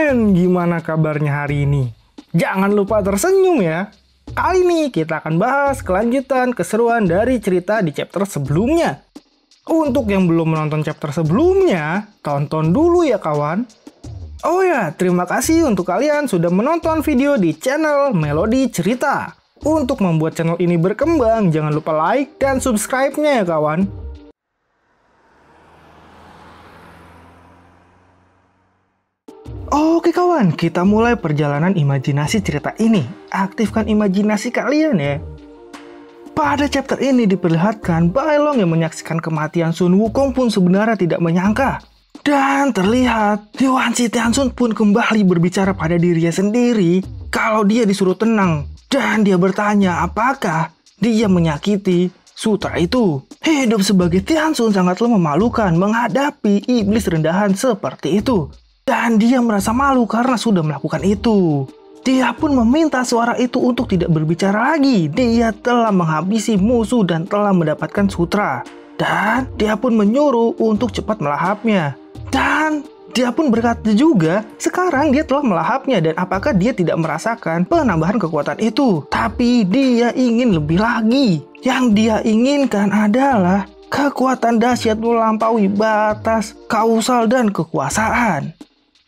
Men, gimana kabarnya hari ini? Jangan lupa tersenyum ya. Kali ini kita akan bahas kelanjutan keseruan dari cerita di chapter sebelumnya. Untuk yang belum menonton chapter sebelumnya, tonton dulu ya kawan. Oh ya, terima kasih untuk kalian sudah menonton video di channel Melody Cerita. Untuk membuat channel ini berkembang, jangan lupa like dan subscribe-nya ya kawan. Oke kawan, kita mulai perjalanan imajinasi cerita ini. Aktifkan imajinasi kalian ya. Pada chapter ini diperlihatkan Bailong yang menyaksikan kematian Sun Wukong pun sebenarnya tidak menyangka. Dan terlihat Yuan Shi Tianxun pun kembali berbicara pada dirinya sendiri kalau dia disuruh tenang. Dan dia bertanya apakah dia menyakiti sutra itu. Hidup sebagai Tianxun sangatlah memalukan menghadapi iblis rendahan seperti itu. Dan dia merasa malu karena sudah melakukan itu. Dia pun meminta suara itu untuk tidak berbicara lagi. Dia telah menghabisi musuh dan telah mendapatkan sutra. Dan dia pun menyuruh untuk cepat melahapnya. Dan dia pun berkata juga, sekarang dia telah melahapnya dan apakah dia tidak merasakan penambahan kekuatan itu. Tapi dia ingin lebih lagi. Yang dia inginkan adalah kekuatan dahsyat melampaui batas kausal dan kekuasaan.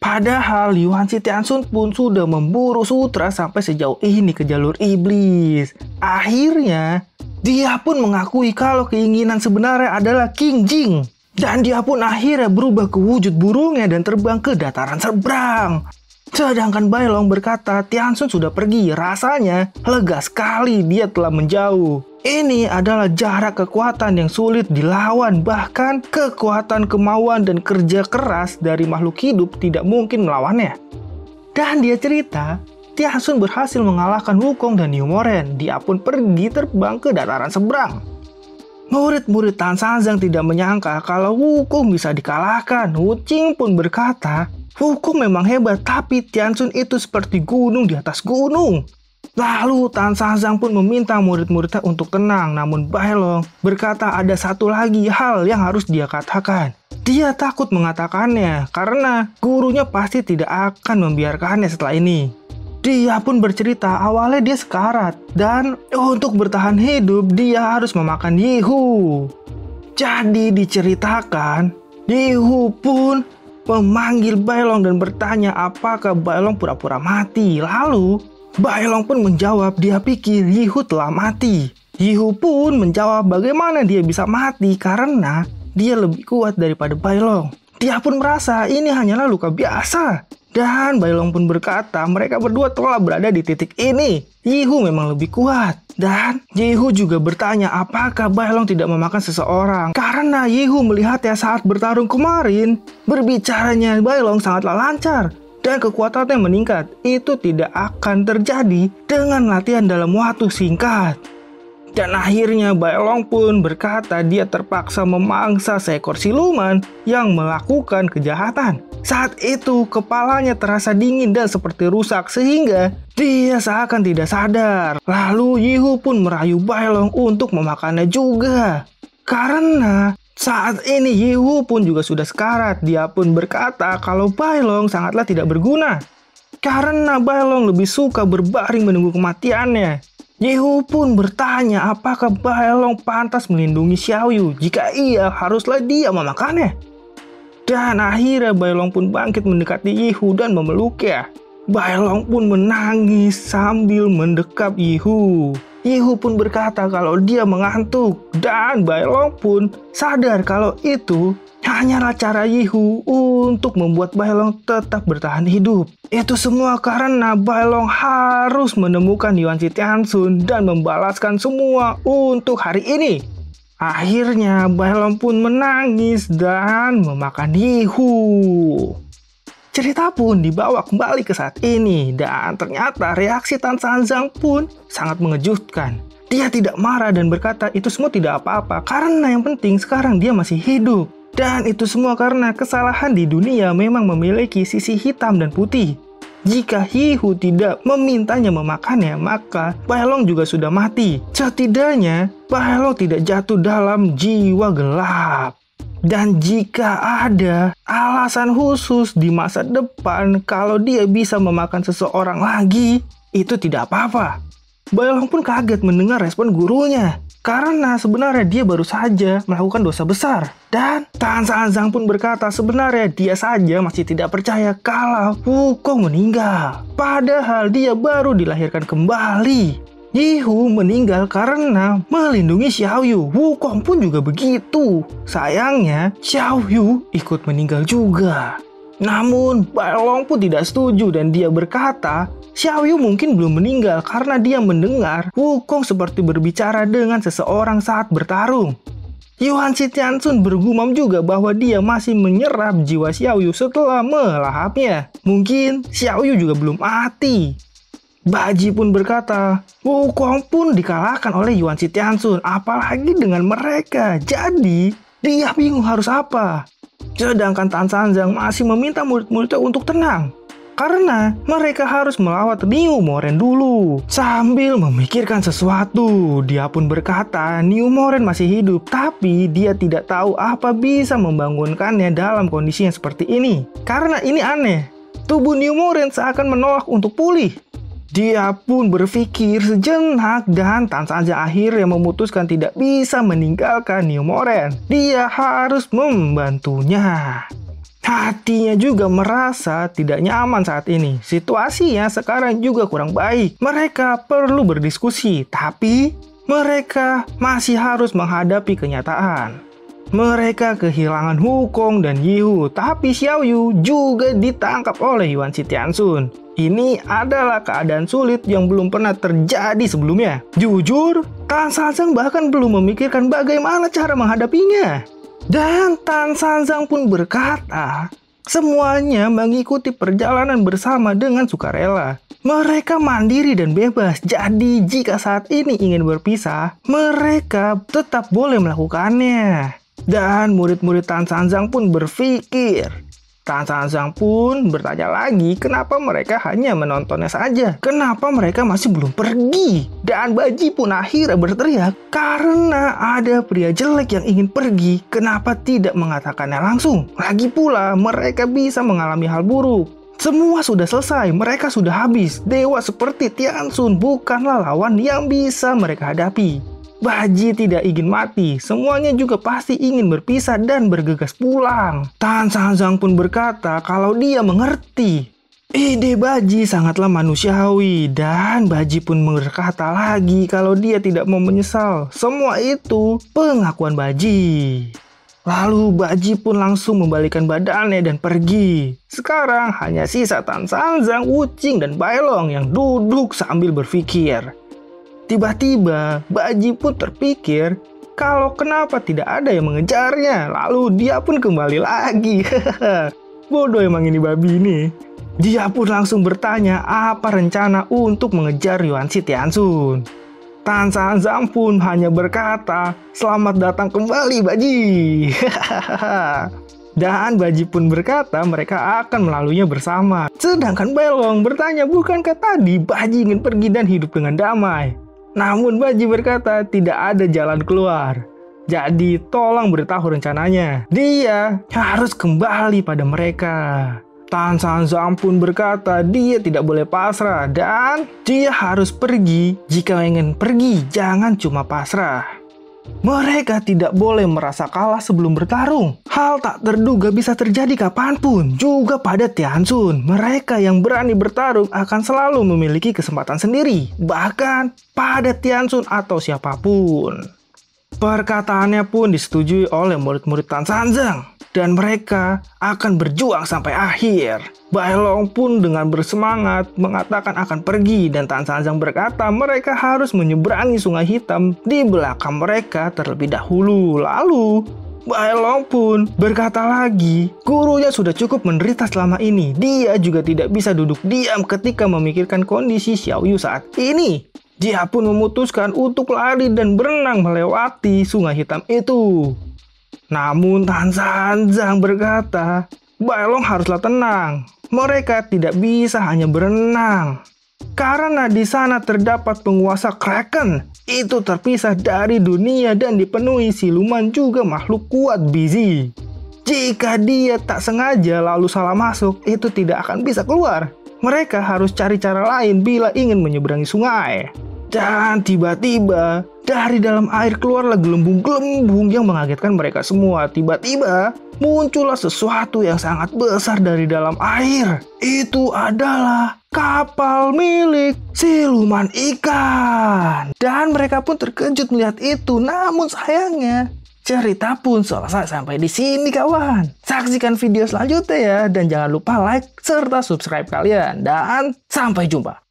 Padahal Yuan Shi Tianxun pun sudah memburu sutra sampai sejauh ini ke jalur iblis. Akhirnya, dia pun mengakui kalau keinginan sebenarnya adalah King Jing. Dan dia pun akhirnya berubah ke wujud burungnya dan terbang ke dataran seberang. Sedangkan Bailong berkata Tianxun sudah pergi, rasanya lega sekali dia telah menjauh. Ini adalah jarak kekuatan yang sulit dilawan, bahkan kekuatan kemauan dan kerja keras dari makhluk hidup tidak mungkin melawannya. Dan dia cerita, Tianxun berhasil mengalahkan Wukong dan Yumoren. Dia pun pergi terbang ke dataran seberang. Murid-murid Tan Sanzang tidak menyangka kalau Wukong bisa dikalahkan. Wu Qing pun berkata, Wukong memang hebat, tapi Tianxun itu seperti gunung di atas gunung. Lalu Tan Sanzang pun meminta murid-muridnya untuk tenang, namun Bailong berkata ada satu lagi hal yang harus dia katakan. Dia takut mengatakannya karena gurunya pasti tidak akan membiarkannya setelah ini. Dia pun bercerita awalnya dia sekarat dan untuk bertahan hidup dia harus memakan Yihu. Jadi diceritakan, Yihu pun memanggil Bailong dan bertanya apakah Bailong pura-pura mati. Lalu Bailong pun menjawab dia pikir Yihu telah mati. Yihu pun menjawab bagaimana dia bisa mati karena dia lebih kuat daripada Bailong. Dia pun merasa ini hanyalah luka biasa. Dan Bailong pun berkata mereka berdua telah berada di titik ini. Yihu memang lebih kuat. Dan Yihu juga bertanya apakah Bailong tidak memakan seseorang. Karena Yihu melihatnya saat bertarung kemarin, berbicaranya Bailong sangatlah lancar. Dan kekuatannya meningkat. Itu tidak akan terjadi dengan latihan dalam waktu singkat. Dan akhirnya Bailong pun berkata dia terpaksa memangsa seekor siluman yang melakukan kejahatan. Saat itu kepalanya terasa dingin dan seperti rusak sehingga dia seakan tidak sadar. Lalu Yihu pun merayu Bailong untuk memakannya juga. Karena saat ini Yihu pun juga sudah sekarat. Dia pun berkata kalau Bailong sangatlah tidak berguna. Karena Bailong lebih suka berbaring menunggu kematiannya. Yihu pun bertanya apakah Bailong pantas melindungi Xiaoyu. Jika iya, haruslah dia memakannya. Dan akhirnya Bailong pun bangkit mendekati Yihu dan memeluknya. Bailong pun menangis sambil mendekap Yihu. Yihu pun berkata kalau dia mengantuk dan Bailong pun sadar kalau itu hanyalah cara Yihu untuk membuat Bailong tetap bertahan hidup. Itu semua karena Bailong harus menemukan Yuan Shi Tianxun dan membalaskan semua untuk hari ini. Akhirnya Bailong pun menangis dan memakan Yihu. Cerita pun dibawa kembali ke saat ini dan ternyata reaksi Tan Sanzang pun sangat mengejutkan. Dia tidak marah dan berkata itu semua tidak apa-apa karena yang penting sekarang dia masih hidup. Dan itu semua karena kesalahan di dunia memang memiliki sisi hitam dan putih. Jika Yihu tidak memintanya memakannya, maka Bailong juga sudah mati. Setidaknya Bailong tidak jatuh dalam jiwa gelap. Dan jika ada alasan khusus di masa depan kalau dia bisa memakan seseorang lagi, itu tidak apa-apa. Bailong pun kaget mendengar respon gurunya. Karena sebenarnya dia baru saja melakukan dosa besar. Dan Tan Sanzang pun berkata sebenarnya dia saja masih tidak percaya kalau Wukong meninggal. Padahal dia baru dilahirkan kembali. Yihu meninggal karena melindungi Xiaoyu. Wukong pun juga begitu. Sayangnya Xiaoyu ikut meninggal juga. Namun Bailong pun tidak setuju dan dia berkata Xiaoyu mungkin belum meninggal karena dia mendengar Wukong seperti berbicara dengan seseorang saat bertarung. Yuan Shitiansun bergumam juga bahwa dia masih menyerap jiwa Xiaoyu setelah melahapnya. Mungkin Xiaoyu juga belum mati. Baji pun berkata, Wukong pun dikalahkan oleh Yuan Shitiansun, apalagi dengan mereka. Jadi, dia bingung harus apa. Sedangkan Tan Sanzang masih meminta murid-muridnya untuk tenang. Karena mereka harus melawat Niu Moren dulu. Sambil memikirkan sesuatu, dia pun berkata Niu Moren masih hidup, tapi dia tidak tahu apa bisa membangunkannya dalam kondisi yang seperti ini. Karena ini aneh, tubuh Niu Moren seakan menolak untuk pulih. Dia pun berpikir sejenak dan Tan Sanzang akhirnya memutuskan tidak bisa meninggalkan Niu Moren. Dia harus membantunya. Hatinya juga merasa tidak nyaman saat ini. Situasinya sekarang juga kurang baik. Mereka perlu berdiskusi, tapi mereka masih harus menghadapi kenyataan. Mereka kehilangan Wukong dan Yihu, tapi Xiaoyu juga ditangkap oleh Yuan Shitiansun. Ini adalah keadaan sulit yang belum pernah terjadi sebelumnya. Jujur, Tan Sanzang bahkan belum memikirkan bagaimana cara menghadapinya. Dan Tan Sanzang pun berkata, semuanya mengikuti perjalanan bersama dengan sukarela. Mereka mandiri dan bebas, jadi jika saat ini ingin berpisah, mereka tetap boleh melakukannya. Dan murid-murid Tan Sanzang pun berpikir. Tan Sanzang pun bertanya lagi kenapa mereka hanya menontonnya saja. Kenapa mereka masih belum pergi? Dan Baji pun akhirnya berteriak karena ada pria jelek yang ingin pergi. Kenapa tidak mengatakannya langsung? Lagi pula mereka bisa mengalami hal buruk. Semua sudah selesai, mereka sudah habis. Dewa seperti Tiansun bukanlah lawan yang bisa mereka hadapi. Baji tidak ingin mati, semuanya juga pasti ingin berpisah dan bergegas pulang. Tan Sanzang pun berkata kalau dia mengerti. Ide Baji sangatlah manusiawi dan Baji pun berkata lagi kalau dia tidak mau menyesal. Semua itu pengakuan Baji. Lalu Baji pun langsung membalikan badannya dan pergi. Sekarang hanya sisa Tan Sanzang, Wuqing, dan Bailong yang duduk sambil berpikir. Tiba-tiba, Baji pun terpikir kalau kenapa tidak ada yang mengejarnya. Lalu dia pun kembali lagi. Bodoh emang ini babi ini. Dia pun langsung bertanya apa rencana untuk mengejar Yuan Shitiansun. Tan Sanzang pun hanya berkata, selamat datang kembali Baji. Dan Baji pun berkata mereka akan melaluinya bersama. Sedangkan Bailong bertanya bukankah tadi Baji ingin pergi dan hidup dengan damai. Namun Baji berkata tidak ada jalan keluar. Jadi tolong beritahu rencananya. Dia harus kembali pada mereka. Tan Sanzang pun berkata dia tidak boleh pasrah dan dia harus pergi. Jika ingin pergi jangan cuma pasrah. Mereka tidak boleh merasa kalah sebelum bertarung. Hal tak terduga bisa terjadi kapanpun. Juga pada Tiansun, mereka yang berani bertarung akan selalu memiliki kesempatan sendiri. Bahkan pada Tiansun atau siapapun. Perkataannya pun disetujui oleh murid-murid Tan Sanzang. Dan mereka akan berjuang sampai akhir. Bailong pun dengan bersemangat mengatakan akan pergi. Dan Tan Sanzang berkata mereka harus menyeberangi Sungai Hitam di belakang mereka terlebih dahulu. Lalu Bailong pun berkata lagi, gurunya sudah cukup menderita selama ini. Dia juga tidak bisa duduk diam ketika memikirkan kondisi Xiaoyu saat ini. Dia pun memutuskan untuk lari dan berenang melewati Sungai Hitam itu. Namun Tan Sanzang berkata, Bailong haruslah tenang. Mereka tidak bisa hanya berenang. Karena di sana terdapat penguasa Kraken. Itu terpisah dari dunia dan dipenuhi siluman juga makhluk kuat Busy. Jika dia tak sengaja lalu salah masuk, itu tidak akan bisa keluar. Mereka harus cari cara lain bila ingin menyeberangi sungai. Dan tiba-tiba, dari dalam air keluarlah gelembung-gelembung yang mengagetkan mereka semua. Tiba-tiba, muncullah sesuatu yang sangat besar dari dalam air. Itu adalah kapal milik siluman ikan. Dan mereka pun terkejut melihat itu. Namun sayangnya, cerita pun selesai sampai di sini kawan. Saksikan video selanjutnya ya. Dan jangan lupa like serta subscribe kalian. Dan sampai jumpa.